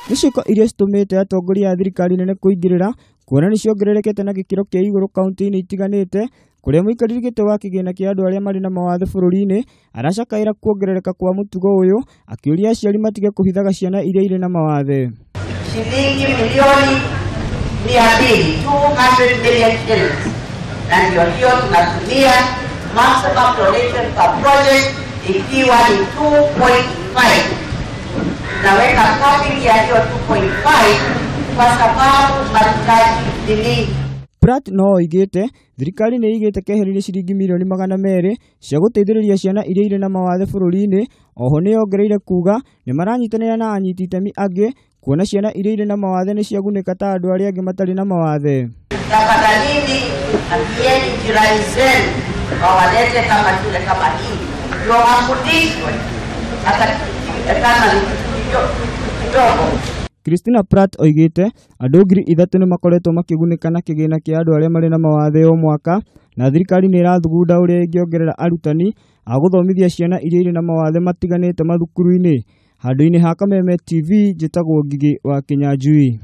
Nĩ ciiko iria citumĩte atongoria a thirikari nene kũingĩrĩra kuona niciongererekete na gĩkĩro kĩa igũrũ kaunti-ini itiganĩte, kũrĩa muikariri gĩtĩ wa kigina kĩa andũ arĩa marĩ na mawathe bũrũri-inĩ aracakaĩra kuongerereka kwa mutugo ũyũ, akĩũria aciari matige kũhithaga ciana iria irĩ na mawathe. Shilingi milioni 200, 200 million shillings, na ndio hiyo tunatumia maximum donation per project ikiwa ni 2.5. Naweka capping ya hiyo 2.5 kwa sababu mahitaji ni mingi. Pratt no oigĩte thirikari nĩ igĩte keheri ciringi milioni 200 cia gũteithĩrĩria ciana iria irĩ na mawathe bũrũri-inĩ. Oho nĩ ongereire kuuga nĩ maranyitanĩra na anyiti itemi angĩ kuona ciana iria irĩ na mawathe nĩ ciagunĩka ta andũ arĩa angĩ matarĩ na mawathe. Tafadhalini ambieni jirani zenu wawalete kama shule kama hii ndio wafundishwe hata kama ni kidogo. Kristina Pratt oigĩte andũ 3,000 nĩ makoretwo makĩgunĩka na kigina kĩa andũ arĩa marĩ na mawathe o mwaka, na thirikari nĩ ĩrathugunda ũrĩa ĩngĩongerera arutani a gũthomithia ciana iria irĩ na mawathe matiganĩte mathukuru-inĩ. Handũ-inĩ ha Kameme TV, njĩtagwo Ngigi wa Kinyanjui.